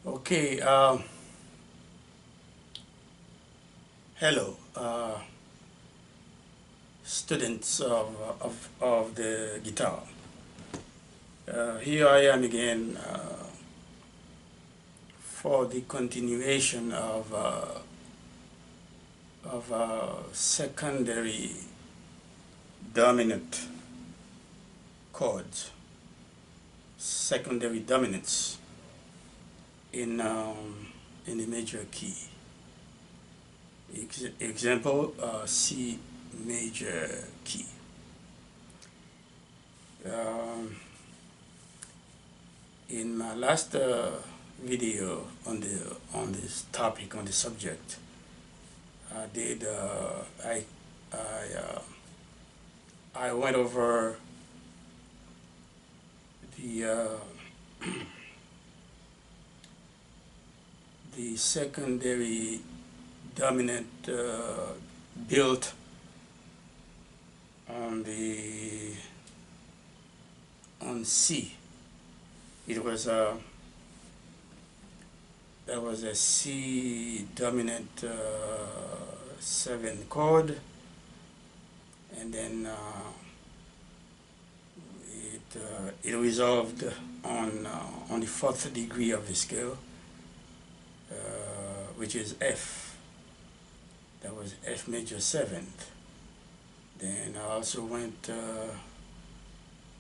Okay, hello, students of the guitar. Here I am again for the continuation of secondary dominant chords, secondary dominants in the major key. Example, C major key. Um, in my last video on this topic, on the subject, I did I went over the the secondary dominant built on the on C. It was that was a C dominant 7 chord, and then it resolved on the 4th degree of the scale, which is F. That was F major 7th. Then I also went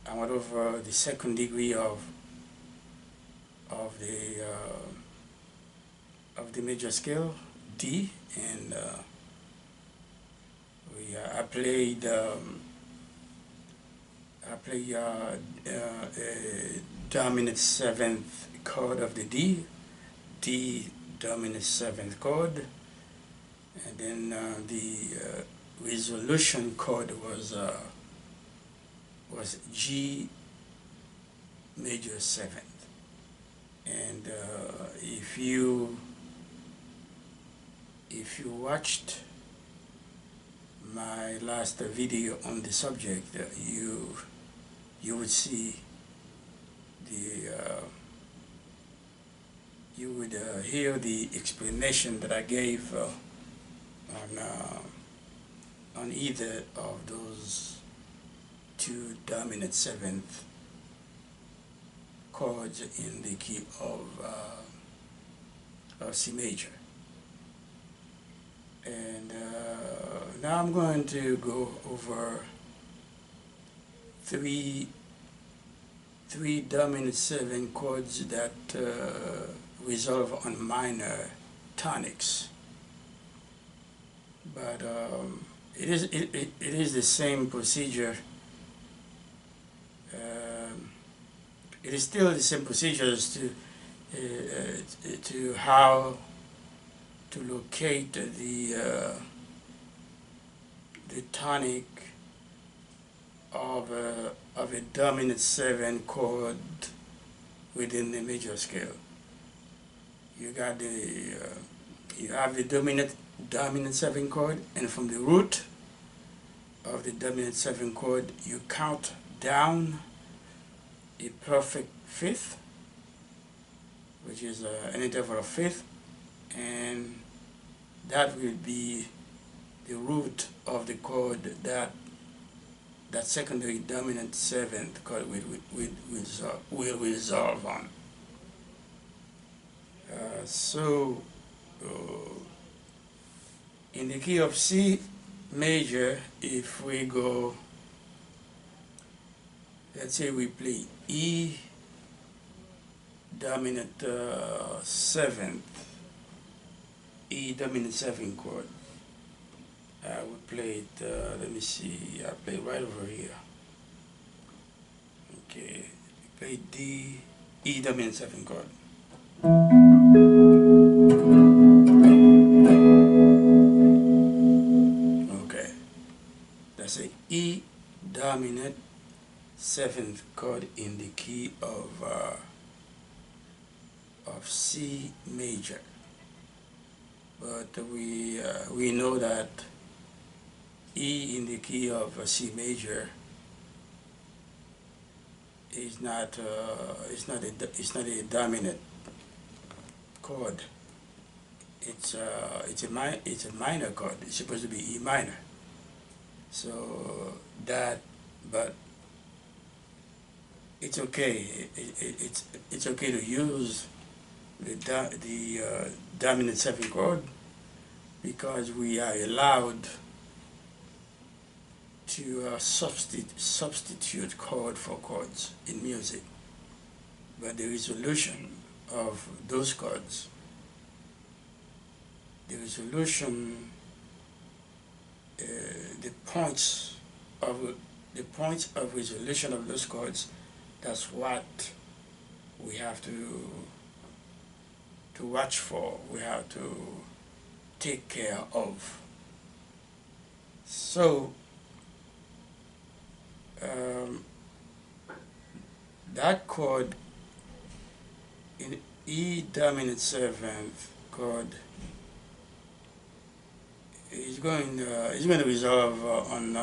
I went over the 2nd degree of the major scale, D, and I played a dominant 7th chord of the D, dominant 7th chord, and then the resolution chord was G major 7th. And if you watched my last video on the subject, you would see you would hear the explanation that I gave on either of those two dominant 7th chords in the key of C major. And now I'm going to go over three dominant 7 chords that resolve on minor tonics. But it is the same procedure. It is still the same procedures to how to locate the tonic of a dominant 7 chord within the major scale. You got you have the dominant 7 chord, and from the root of the dominant 7 chord you count down a perfect fifth, which is an interval of fifth, and that will be the root of the chord that secondary dominant 7th chord will resolve on. So in the key of C major, if we go, let's say we play E dominant 7th, E dominant 7 chord. I would play it, let me see, I play right over here. Okay, play D, E dominant 7 chord. Okay, that's a E dominant 7th chord in the key of C major. But we know that E in the key of C major is not a dominant chord. It's a minor chord. It's supposed to be E minor. So that, but it's okay. It's okay to use the dominant 7 chord, because we are allowed to substitute chord for chords in music. But the resolution of those chords, the resolution, the points of resolution of those chords, that's what we have to watch for. We have to take care of. So that chord in E dominant 7th chord is going to resolve on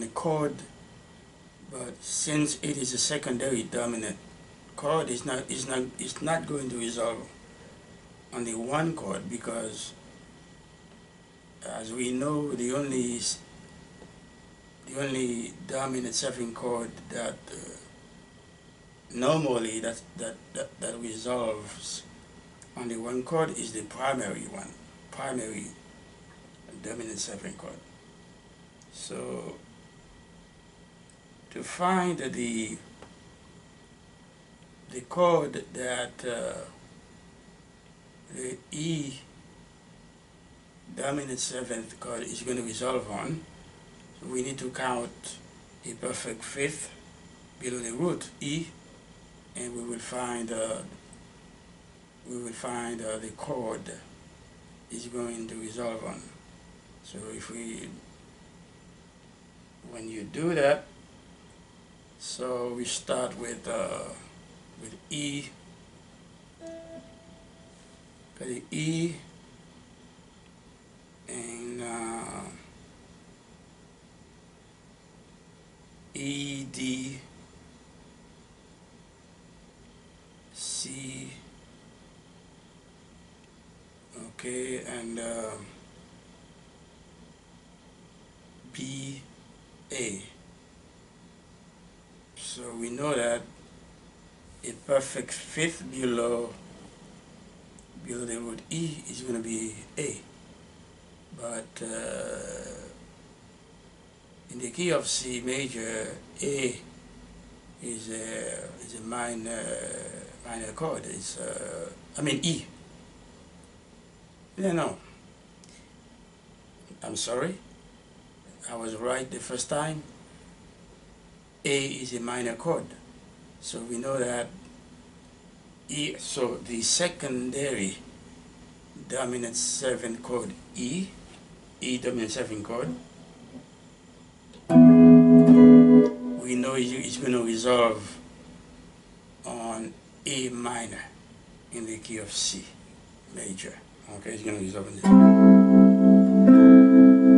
a chord, but since it is a secondary dominant chord, it's not going to resolve on the one chord, because as we know, the only dominant 7 chord that normally that resolves on the one chord is the primary dominant 7 chord. So to find the chord that the E dominant 7th chord is going to resolve on, so we need to count a perfect fifth below the root E, and we will find the chord is going to resolve on. So when you do that, so we start with E. The E and E, D, C, okay, and B, A. So we know that a perfect fifth below the root E is going to be A. But in the key of C major, A is a minor chord. It's E. No, I'm sorry. I was right the first time. A is a minor chord. So we know that E, so the secondary dominant 7 chord E dominant 7 chord, we know it's going to resolve on A minor in the key of C major. Okay, it's going to resolve on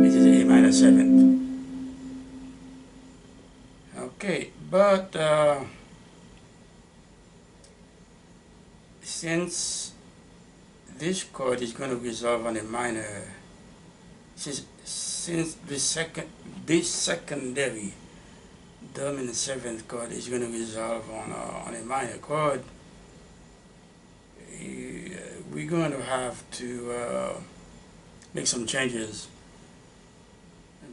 this is A minor 7th. Okay, but since this chord is going to resolve on a minor, since this secondary dominant 7th chord is going to resolve on a minor chord, we're going to have to make some changes,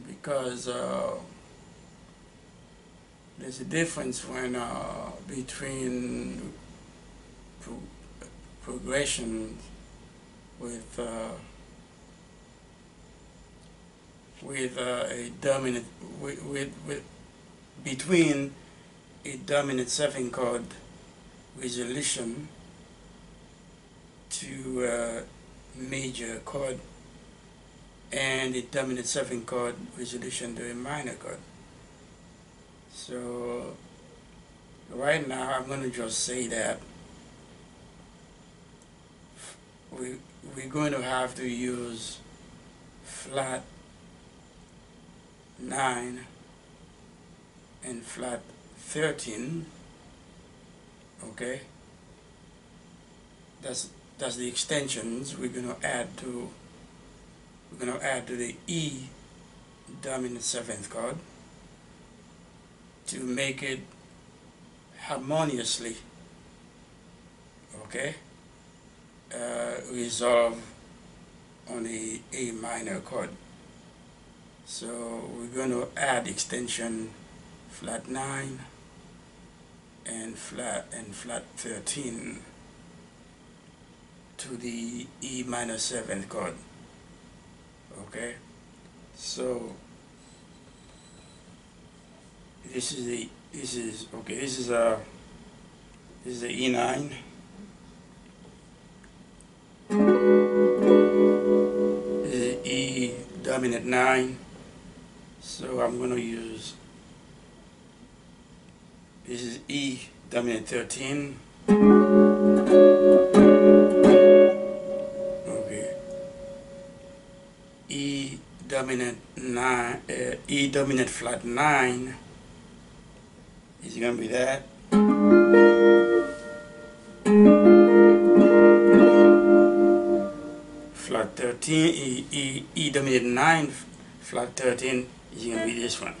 because there's a difference when between progression with a dominant between a dominant 7 chord resolution to a major chord and a dominant 7 chord resolution to a minor chord. So right now I'm going to just say that we're going to have to use flat 9 and flat 13 Okay, that's the extensions we're going to add to the E dominant seventh chord to make it harmoniously, okay, resolve on the A minor chord. So we're going to add extension flat 9 and flat 13 to the E minor seventh chord. Okay, so this is the E9. This is E dominant 9. So I'm going to use, this is E dominant 13. Okay. E dominant 9, E dominant flat 9 is going to be that. Flat 13, E dominant 9, flat 13 is going to be this one.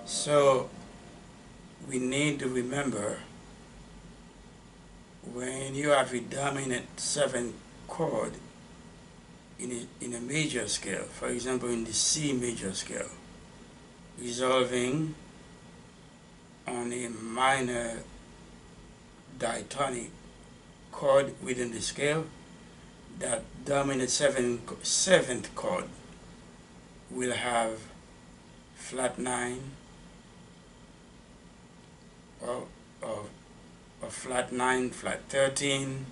So we need to remember, when you have a dominant 7 chord in a major scale, for example in the C major scale, resolving on a minor diatonic chord within the scale, that dominant 7th chord will have flat 9 or flat 9, flat 13.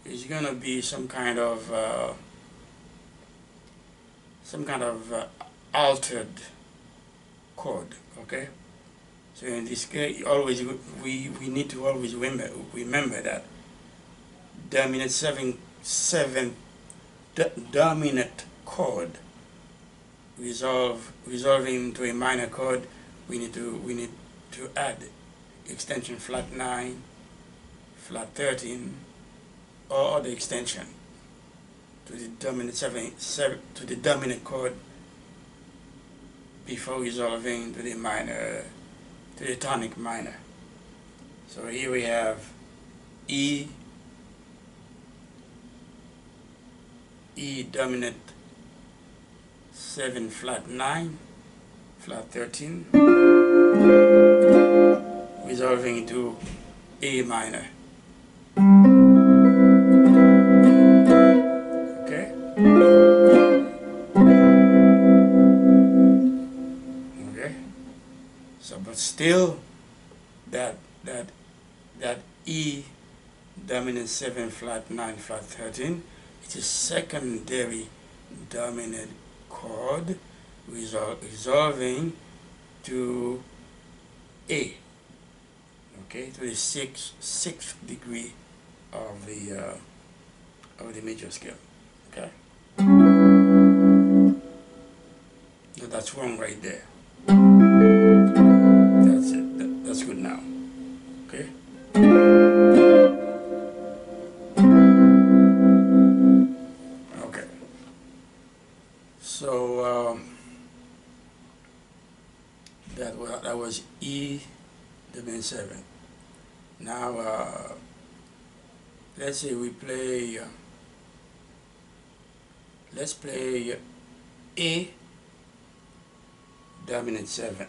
It's going to be some kind of altered chord. Okay, so in this case, always we need to always remember that dominant 7th dominant chord resolving to a minor chord, we need to add extension flat 9, flat 13, or other extension to the dominant to the dominant chord before resolving to the minor, to the tonic minor. So here we have E dominant 7 flat 9, flat 13, resolving to A minor. Okay? Okay? So, but still, that E dominant 7 flat 9 flat 13, it's a secondary dominant chord resolving to A, okay, to the sixth degree of the major scale. Okay, so that's wrong right there. That's it. That's good now. Okay. Okay. So that was E dominant 7. Now let's say we play. Let's play A dominant 7.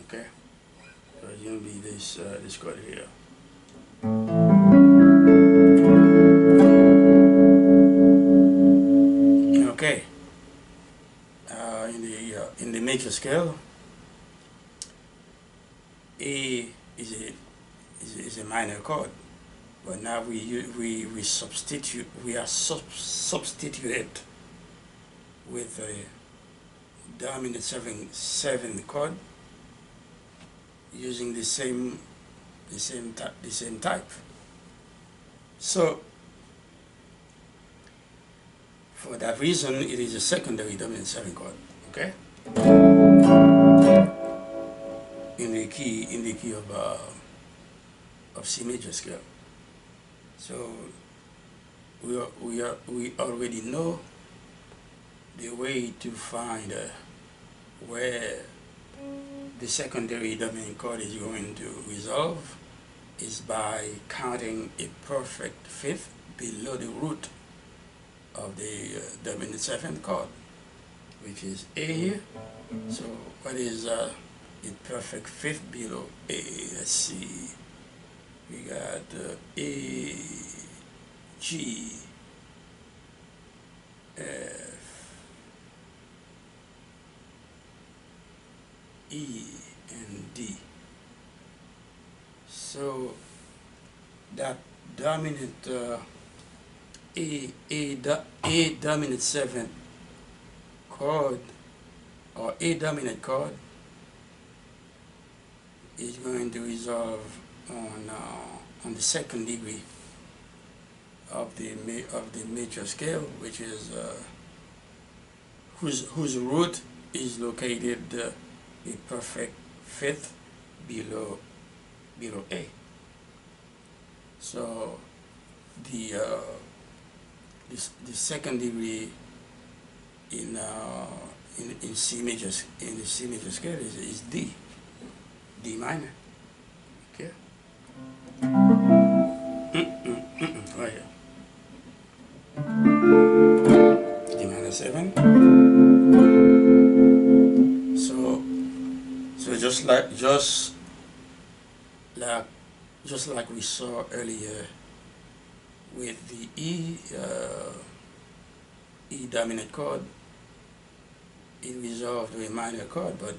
Okay, so it's going to be this chord here. Okay, in the major scale, A is a minor chord, but now we substitute it with a dominant 7 chord using the same type. So for that reason, it is a secondary dominant 7 chord. Okay, in the key of C major scale. So we already know the way to find where the secondary dominant chord is going to resolve is by counting a perfect fifth below the root of the dominant seventh chord, which is A here. So what is a perfect fifth below A? Let's see. We got A, G, F, E, and D. So that dominant A dominant seventh chord, or A dominant chord, is going to resolve on the second degree of the major scale, which is whose root is located a perfect fifth below A. So the second degree in C major, in the C major scale is D minor. Okay. Right here. D minor 7. So just like we saw earlier with the E dominant chord, it resolved to a minor chord, but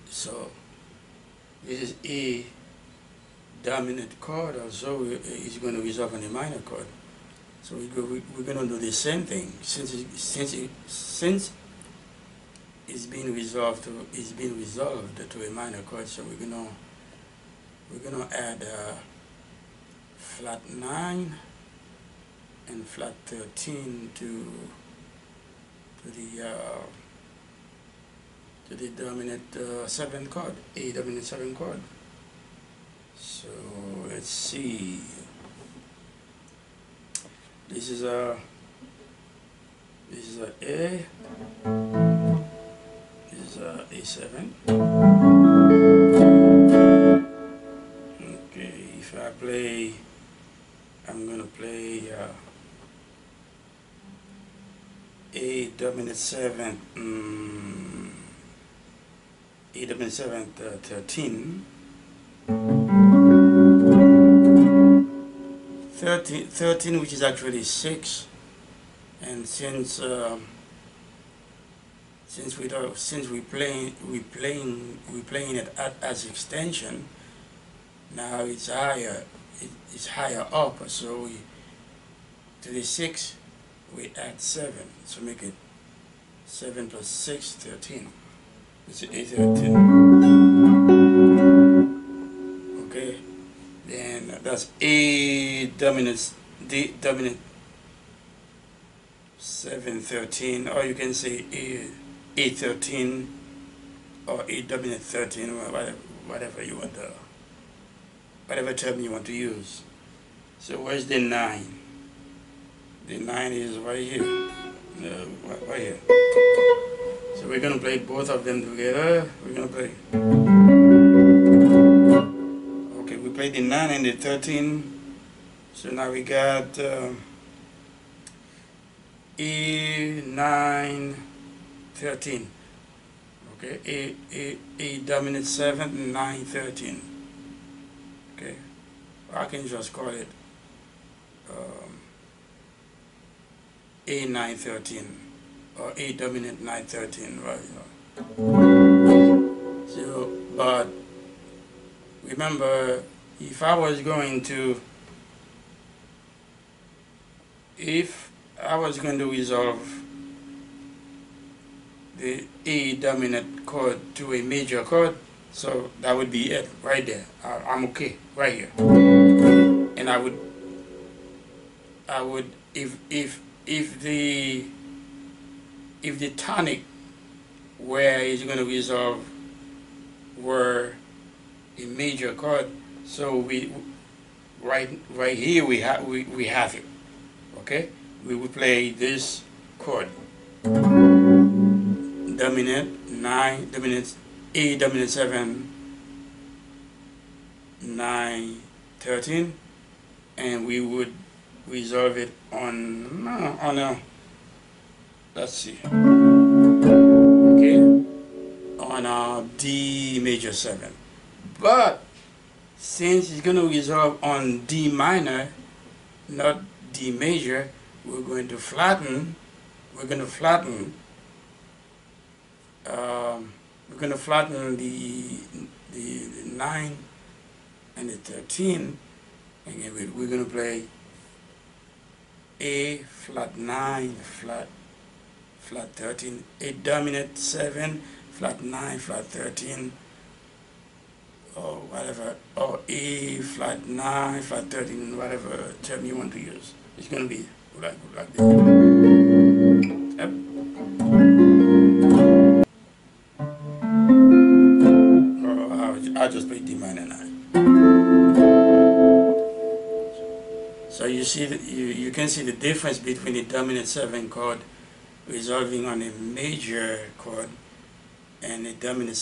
so this is A dominant chord, also is going to resolve on a minor chord. So we're going to do the same thing since it's being resolved to a minor chord. So we're gonna add flat 9 and flat 13 to the dominant 7th chord, A dominant 7th chord. So let's see. This is a A. This is a A7. Okay, if I play, I'm gonna play A dominant 7th, A dominant 7th 13. 13, which is actually 6, and since we playing it as extension, now it's higher. It's higher up. So to the 6 we add 7. So make it 7 plus 6, 13. It's A13. Okay. Then that's A dominant, D dominant 7, 13, or you can say A13 or A dominant 13, or whatever you want to, whatever term you want to use. So where's the 9? The 9 is right here. Right here. So we're gonna play both of them together. We're gonna play. Okay, we played the 9 and the 13. So now we got E 9 13. Okay, A dominant 7, 9 13. Okay, I can just call it A 9 13 or A dominant 9 13, right? So, but remember, if I was going to resolve the A dominant chord to a major chord, so that would be it right there. I'm okay right here, and I would if the tonic where it's going to resolve were a major chord. So we right here we have it. Okay, we will play this chord, dominant 9, dominant A, dominant 7, 9, 13, and we would resolve it on a, let's see, okay, on a D major 7. But since it's going to resolve on D minor, not D major, we're going to flatten. We're going to flatten. We're going to flatten the 9 and the 13, and we're going to play A flat 9 flat 13, A dominant 7 flat 9 flat 13, or whatever, or A flat 9 flat 13, whatever term you want to use. It's going to be like this. Yep. I'll just play D minor 9. So you see that you can see the difference between the dominant 7 chord resolving on a major chord and the dominant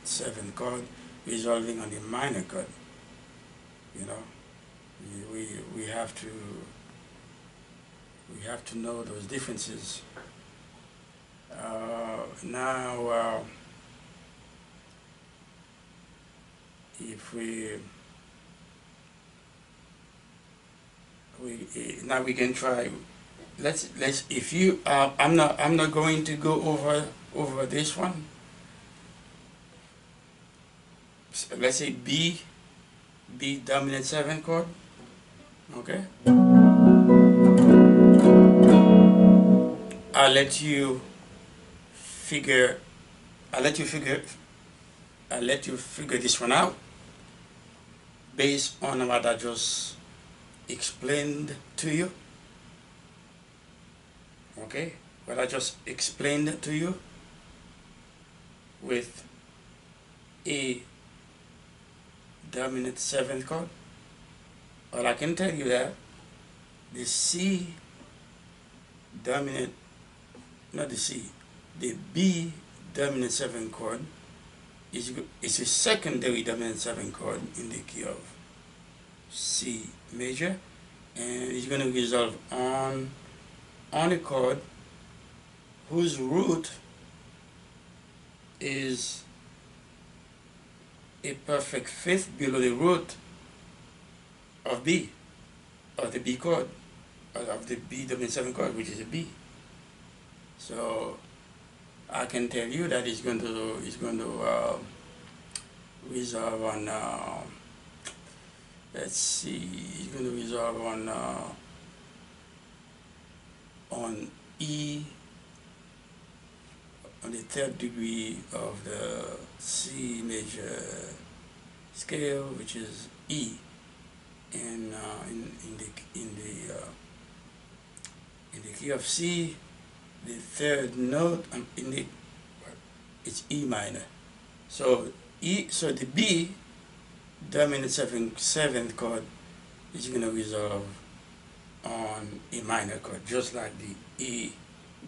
7 chord resolving on a minor chord. You know, we have to know those differences. Now, if now we can try. Let's if you I'm not going to go over this one. So let's say B dominant 7 chord. Okay, I'll let you figure this one out based on what I just explained to you. Okay, what I just explained to you with A dominant 7th chord. Well, I can tell you that the C dominant, not the C, the B dominant 7 chord is a secondary dominant 7 chord in the key of C major, and it's going to resolve on a chord whose root is a perfect fifth below the root of B, of the B chord, of the B dominant 7 chord, which is a B. So I can tell you that it's going to resolve on let's see, it's going to resolve on E, on the 3rd degree of the C major scale, which is E, and in the key of C, the 3rd note it's E minor. So the B dominant 7th chord is going to resolve on a minor chord, just like the E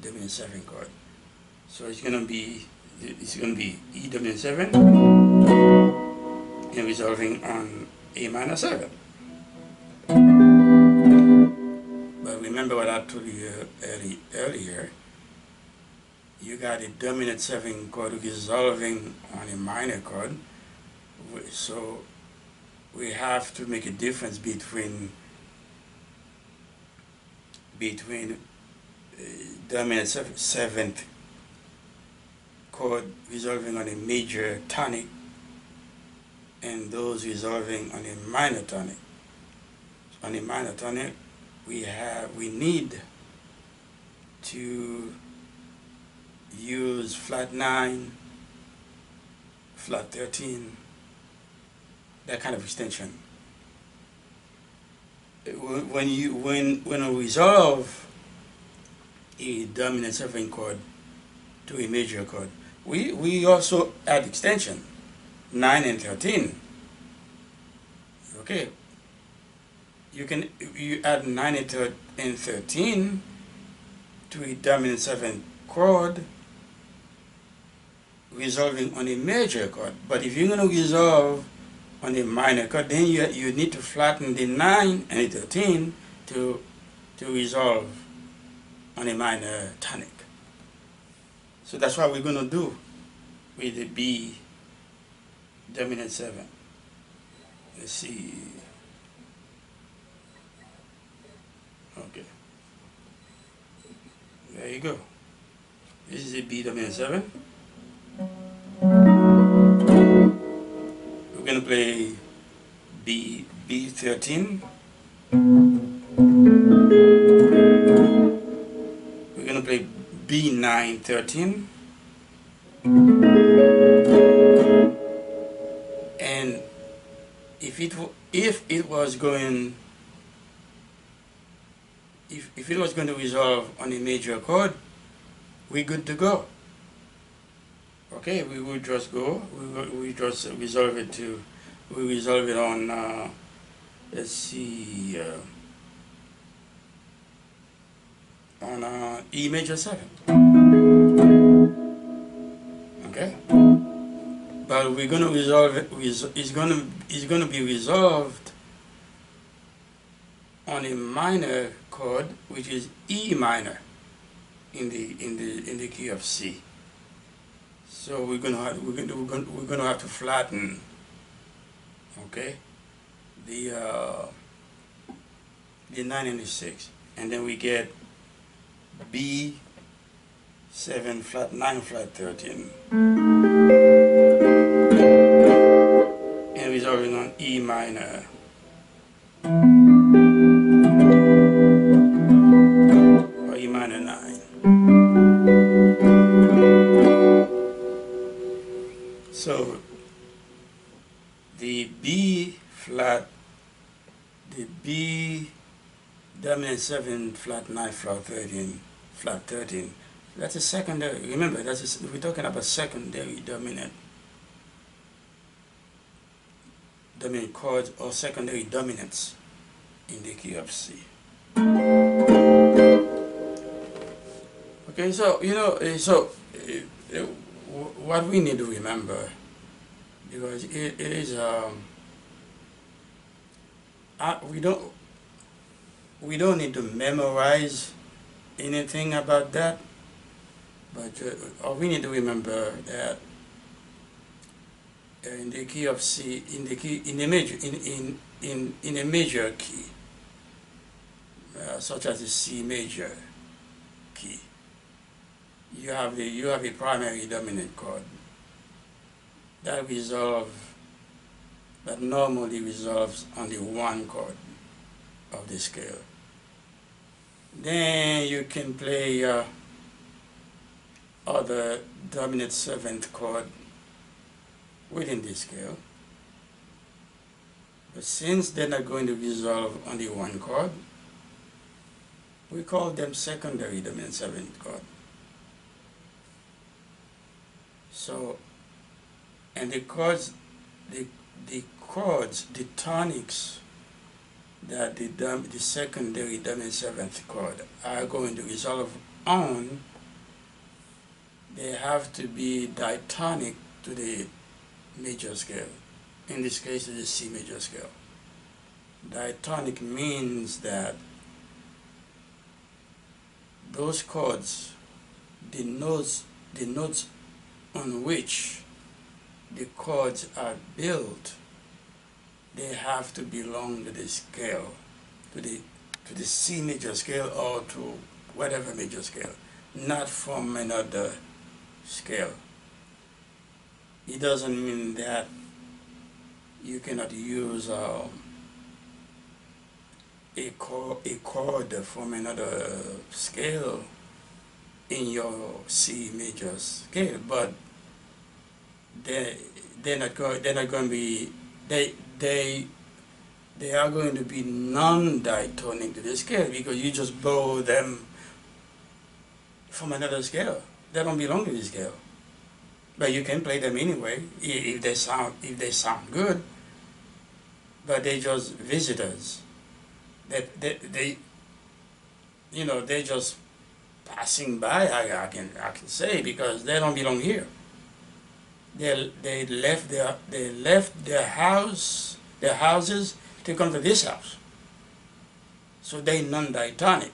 dominant 7 chord. So it's going to be E dominant 7 and resolving on A minor 7. But remember what I told you earlier. You got a dominant 7 chord resolving on a minor chord, so we have to make a difference between dominant 7th chord resolving on a major tonic and those resolving on a minor tonic. On a minor tonic, we need to use flat 9, flat 13, that kind of extension. When we resolve a dominant 7 chord to a major chord. We also add extension, 9 and 13. Okay, you add 9 and 13 to a dominant 7 chord, resolving on a major chord. But if you're going to resolve on a minor chord, then you need to flatten the 9 and the 13 to resolve on a minor tonic. So that's what we're going to do with the B dominant 7. Let's see. Okay. There you go. This is a B dominant 7. We're going to play B13. We're going to play B9 13. And if it was going to resolve on a major chord, we're good to go. Okay, we will just go. We just resolve it to. We resolve it on. Let's see. On E major 7. Okay, but we're gonna resolve it. It's gonna be resolved on a minor chord, which is E minor in the key of C. So we're gonna have to flatten. Okay, the 9 and the 6, and then we get B7 flat 9 flat 13, and resolving on E minor. Or E minor 9. So the B dominant 7 flat 9 flat 13 flat 13. That's a secondary. Remember, we're talking about secondary dominant chords or secondary dominants in the key of C. Okay, so what we need to remember, because it is we don't need to memorize anything about that, but we need to remember that in the key of C, in a major key, such as the C major key, you have a primary dominant chord that normally resolves on the 1 chord of the scale. Then you can play other dominant 7th chord within this scale. But since they're not going to resolve on the 1 chord, we call them secondary dominant 7th chord. So, and the chords, the tonics that the secondary dominant 7th chord are going to resolve on, they have to be diatonic to the major scale. In this case, it is C major scale. Diatonic means that those chords, the notes on which the chords are built, they have to belong to the scale, to the C major scale or to whatever major scale, not from another scale. It doesn't mean that you cannot use a chord from another scale in your C major scale, but they're not going to be they are going to be non-diatonic to the scale because you just borrow them from another scale. They don't belong to the scale. But you can play them anyway if they sound good. But they're just visitors. They they're just passing by. I can say, because they don't belong here. They left their houses to come to this house. So they non-diatonic.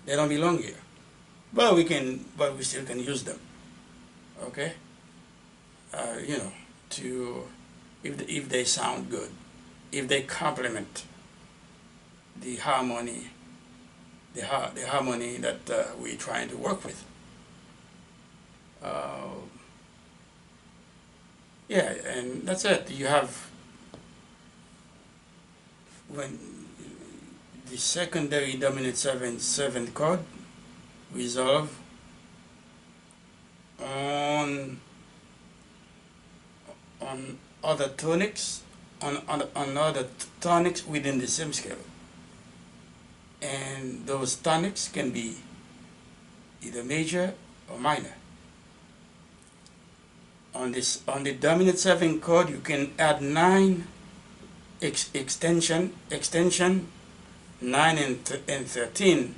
They don't belong here. But we still can use them. Okay. To if they sound good, if they complement the harmony, the harmony that we're trying to work with. Yeah, and that's it. You have, when the secondary dominant seventh chord resolve on other tonics, on other tonics within the same scale, and those tonics can be either major or minor. On the dominant 7 chord, you can add 9 extension 9 and 13.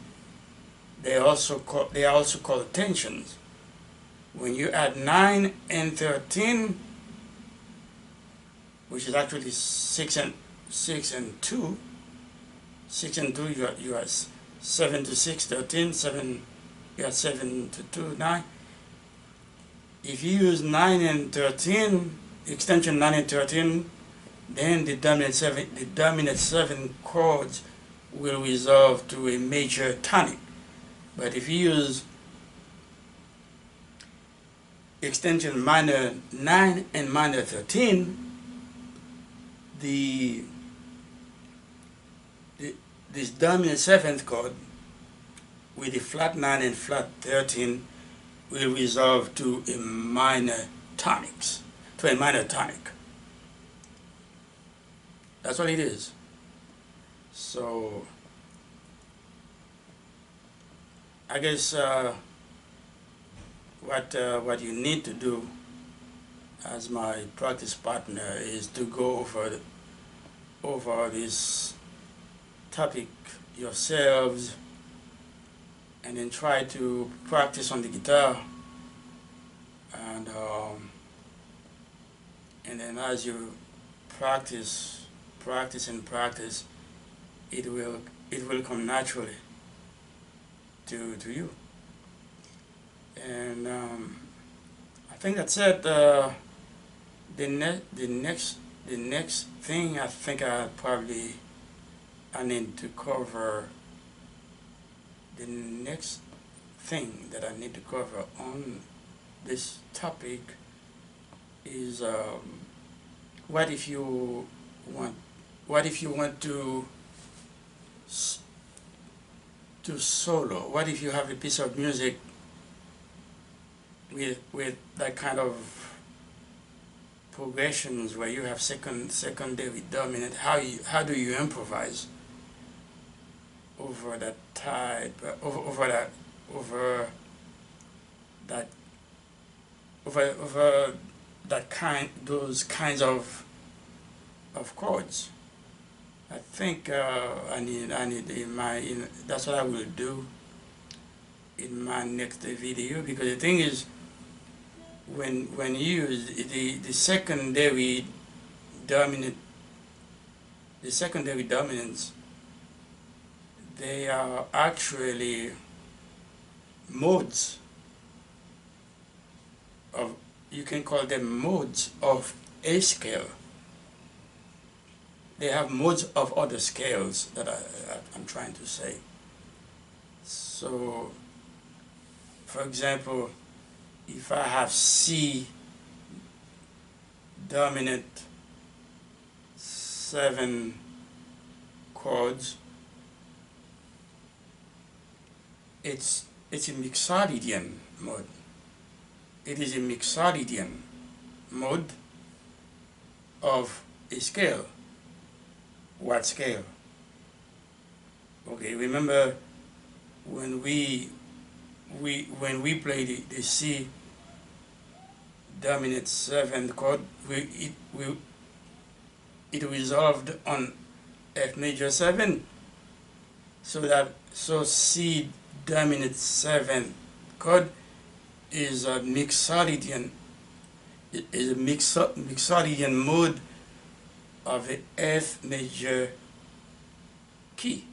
They are also called tensions. When you add 9 and 13, which is actually 6 and 2, 6 and 2, you are 7 to 6, 13, 7, you are 7 to 2, 9. If you use 9 and 13, extension 9 and 13, then the dominant 7 chords will resolve to a major tonic. But if you use extension minor 9 and minor 13, this dominant 7th chord with the flat 9 and flat 13 will resolve to a minor tonic. That's what it is. So I guess what you need to do as my practice partner is to go over this topic yourselves, and then try to practice on the guitar, and then as you practice, it will come naturally to you. And I think that's it. The next thing I think I need to cover. The next thing that I need to cover on this topic is what if you want to solo? What if you have a piece of music with that kind of progressions where you have secondary dominant? How do you improvise over that type, over those kinds of chords? I think I need that's what I will do in my next video, because the thing is, when you use the secondary dominants, they are actually modes of, you can call them modes of a scale. They have modes of other scales that I'm trying to say. So, for example, if I have C dominant 7 chords, it's a mixolydian mode. It is a mixolydian mode of a scale. What scale? Okay, remember when we when we play the C dominant 7 chord, it resolved on F major 7, so C dominant 7 chord is a mixolydian mixolydian mode of the F major key.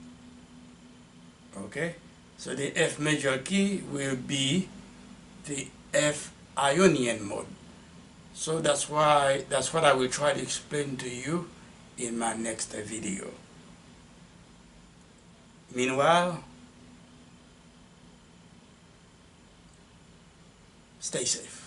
Okay, so the F major key will be the F Ionian mode. So that's what I will try to explain to you in my next video. Meanwhile, stay safe.